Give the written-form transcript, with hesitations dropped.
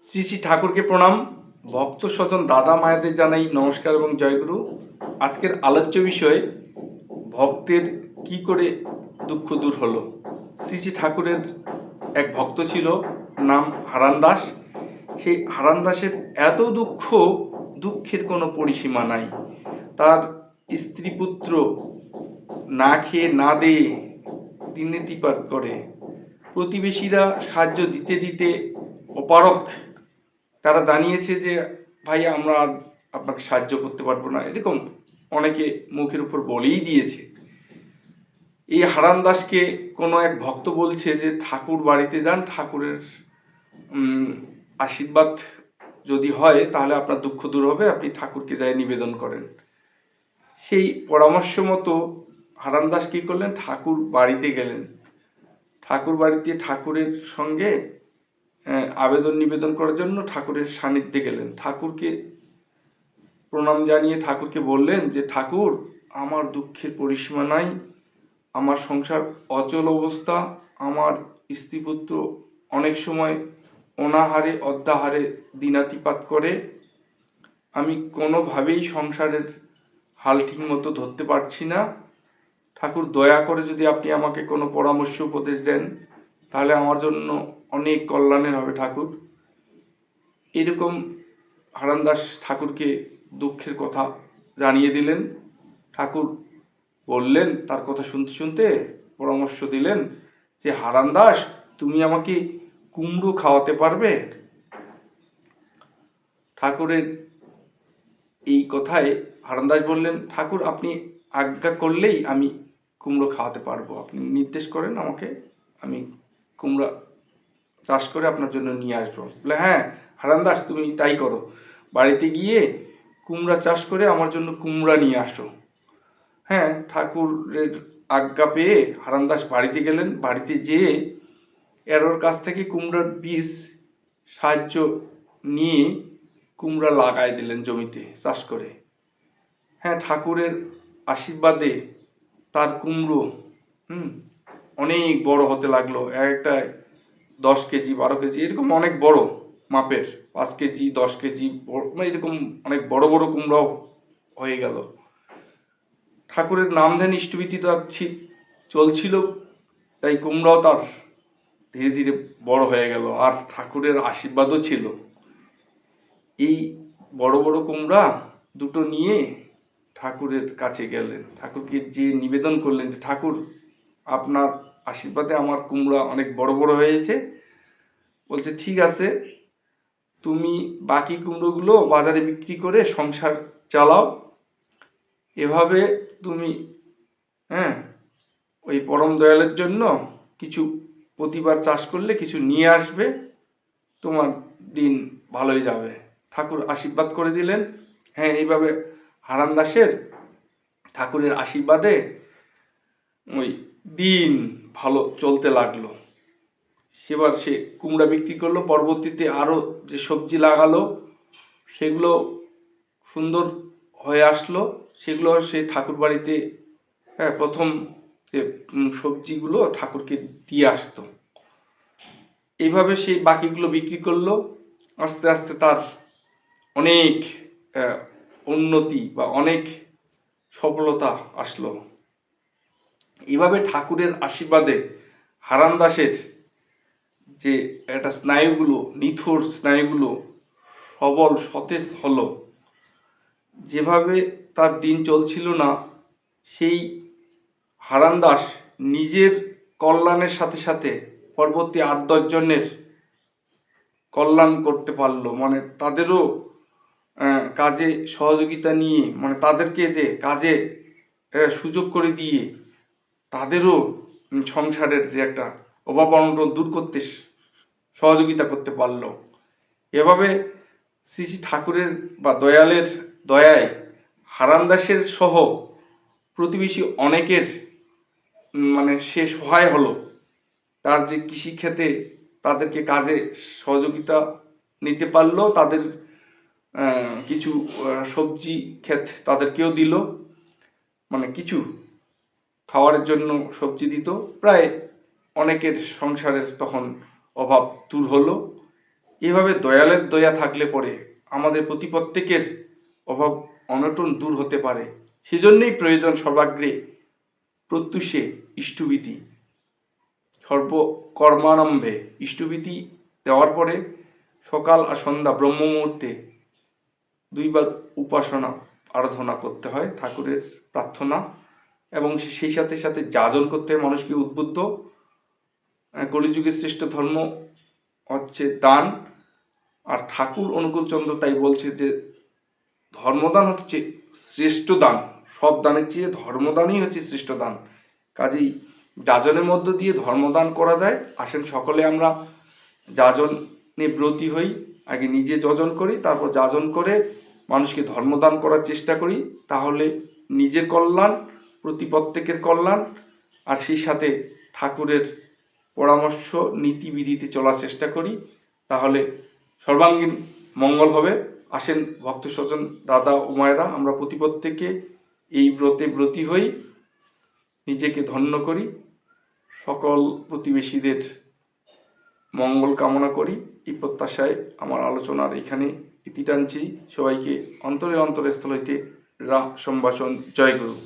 শ্রী শ্রী ঠাকুরকে প্রণাম। ভক্ত স্বজন দাদা মায়েদের জানাই নমস্কার এবং জয়গুরু। আজকের আলোচ্য বিষয় ভক্তের কি করে দুঃখ দূর হলো। শ্রী শ্রী ঠাকুরের এক ভক্ত ছিল, নাম হারান দাস। সেই হারান দাসের এত দুঃখের কোনো পরিসীমা নাই। তার স্ত্রী পুত্র না খেয়ে না দিয়ে দিনেতিপাত করে, প্রতিবেশীরা সাহায্য দিতে দিতে অপারক। তারা জানিয়েছে যে ভাই আমরা আপনাকে সাহায্য করতে পারবো না, এরকম অনেকে মুখের উপর বলেই দিয়েছে। এই হারান দাসকে কোনো এক ভক্ত বলছে যে ঠাকুর বাড়িতে যান, ঠাকুরের আশীর্বাদ যদি হয় তাহলে আপনার দুঃখ দূর হবে, আপনি ঠাকুরকে যাই নিবেদন করেন। সেই পরামর্শ মতো হারান দাস কী করলেন, ঠাকুর বাড়িতে গেলেন। ঠাকুর বাড়িতে ঠাকুরের সঙ্গে আবেদন নিবেদন করার জন্য ঠাকুরের সান্নিধ্যে গেলেন। ঠাকুরকে প্রণাম জানিয়ে ঠাকুরকে বললেন যে ঠাকুর, আমার দুঃখের পরিসীমা নাই, আমার সংসার অচল অবস্থা, আমার স্ত্রীপুত্র অনেক সময় অনাহারে অদ্যাহারে দিনাতিপাত করে, আমি কোনোভাবেই সংসারের হাল ঠিক মতো ধরতে পারছি না। ঠাকুর দয়া করে যদি আপনি আমাকে কোনো পরামর্শ উপদেশ দেন তাহলে আমার জন্য অনেক কল্যাণের হবে ঠাকুর। এরকম হারান দাস ঠাকুরকে দুঃখের কথা জানিয়ে দিলেন। ঠাকুর বললেন, তার কথা শুনতে শুনতে পরামর্শ দিলেন যে হারান দাস, তুমি আমাকে কুমড়ো খাওয়াতে পারবে? ঠাকুরের এই কথায় হারান দাস বললেন, ঠাকুর আপনি আজ্ঞা করলেই আমি কুমড়ো খাওয়াতে পারবো, আপনি নির্দেশ করেন আমাকে, আমি কুমড়া চাষ করে আপনার জন্য নিয়ে আসবো। বলে হ্যাঁ হারান দাস, তুমি তাই করো, বাড়িতে গিয়ে কুমড়া চাষ করে আমার জন্য কুমড়া নিয়ে আসো। হ্যাঁ, ঠাকুরের আজ্ঞা পেয়ে হারান দাস বাড়িতে গেলেন। বাড়িতে যেয়ে এরোর কাছ থেকে কুমড়ার বীজ সাহায্য নিয়ে কুমড়া লাগাই দিলেন জমিতে চাষ করে। হ্যাঁ, ঠাকুরের আশীর্বাদে তার কুমড়ো অনেক বড় হতে লাগলো। একটা 10 কেজি 12 কেজি এরকম অনেক বড় মাপের, 5 কেজি 10 কেজি এরকম অনেক বড় বড় কুমড়াও হয়ে গেল। ঠাকুরের নামধান ইষ্টভীতি তার চলছিল, তাই কুমড়াও তার ধীরে ধীরে বড় হয়ে গেল, আর ঠাকুরের আশীর্বাদও ছিল। এই বড় বড় কুমড়া দুটো নিয়ে ঠাকুরের কাছে গেলেন, ঠাকুরকে যে নিবেদন করলেন যে ঠাকুর, আপনার আশীর্বাদে আমার কুমড়া অনেক বড় বড় হয়েছে। বলছে ঠিক আছে, তুমি বাকি কুমড়োগুলো বাজারে বিক্রি করে সংসার চালাও, এভাবে তুমি ওই পরম দয়ালের জন্য কিছু প্রতিবার চাষ করলে কিছু নিয়ে আসবে, তোমার দিন ভালোই যাবে। ঠাকুর আশীর্বাদ করে দিলেন। হ্যাঁ, এইভাবে হারান দাসের ঠাকুরের আশীর্বাদে ওই দিন ভালো চলতে লাগলো। সেবার সে কুমড়া বিক্রি করলো, পরবর্তীতে আরও যে সবজি লাগালো সেগুলো সুন্দর হয়ে আসলো। সেগুলো সে ঠাকুর বাড়িতে প্রথম যে সবজিগুলো ঠাকুরকে দিয়ে আসতো। এইভাবে সে বাকিগুলো বিক্রি করলো। আস্তে আস্তে তার অনেক উন্নতি বা অনেক সফলতা আসলো। এইভাবে ঠাকুরের আশীর্বাদে হারান দাসের যে একটা স্নায়ুগুলো, নিথর স্নায়ুগুলো সবল সতেজ হলো। যেভাবে তার দিন চলছিল না, সেই হারান দাস নিজের কল্যাণের সাথে সাথে পরবর্তী 8-10 জনের কল্যাণ করতে পারলো। মানে তাদেরও কাজে সহযোগিতা নিয়ে, মানে তাদেরকে যে কাজে সুযোগ করে দিয়ে তাদেরও সংসারের যে একটা অভাব অনটন দূর করতে সহযোগিতা করতে পারলো। এভাবে শ্রী শ্রী ঠাকুরের বা দয়ালের দয়ায় হারান দাসের সহ প্রতিবেশী অনেকের মানে সে সহায় হলো। তার যে কৃষিক্ষেত্রে তাদেরকে কাজে সহযোগিতা নিতে পারলো, তাদের কিছু সবজি ক্ষেত তাদেরকেও দিল, মানে কিছু খাওয়ার জন্য সবজি দিত। প্রায় অনেকের সংসারের তখন অভাব দূর হলো। এভাবে দয়ালের দয়া থাকলে পরে আমাদের প্রতি প্রত্যেকের অভাব অনটন দূর হতে পারে। সেজন্যই প্রয়োজন সর্বাগ্রে প্রত্যুষে ইষ্টভীতি। সর্বকর্মারম্ভে ইষ্টভীতি দেওয়ার পরে সকাল আর সন্ধ্যা ব্রহ্ম মুহূর্তে 2 বার উপাসনা আরাধনা করতে হয়, ঠাকুরের প্রার্থনা, এবং সেই সাথে সাথে যাজন করতে হয় মানুষকে উদ্বুদ্ধ। কলিযুগের শ্রেষ্ঠ ধর্ম হচ্ছে দান, আর ঠাকুর অনুকূলচন্দ্র তাই বলছে যে ধর্মদান হচ্ছে শ্রেষ্ঠ দান, সব দানের চেয়ে ধর্মদানই হচ্ছে শ্রেষ্ঠ দান। কাজেই যাজনের মধ্য দিয়ে ধর্মদান করা যায়। আসেন সকলে আমরা যাজনে ব্রতী হই, আগে নিজে যজন করি, তারপর যাজন করে মানুষকে ধর্মদান করার চেষ্টা করি। তাহলে নিজের কল্যাণ, প্রতি প্রত্যেকের কল্যাণ, আর সেই সাথে ঠাকুরের পরামর্শ নীতিবিধিতে চলার চেষ্টা করি, তাহলে সর্বাঙ্গীন মঙ্গল হবে। আসেন ভক্ত স্বজন দাদা ও মায়েরা, আমরা প্রতি প্রত্যেকে এই ব্রতে ব্রতী হই, নিজেকে ধন্য করি, সকল প্রতিবেশীদের মঙ্গল কামনা করি। এই প্রত্যাশায় আমার আলোচনার এখানে ইতি টানছি। সবাইকে অন্তরে অন্তরস্থল হইতে সম্ভাষণ। জয় গুরু।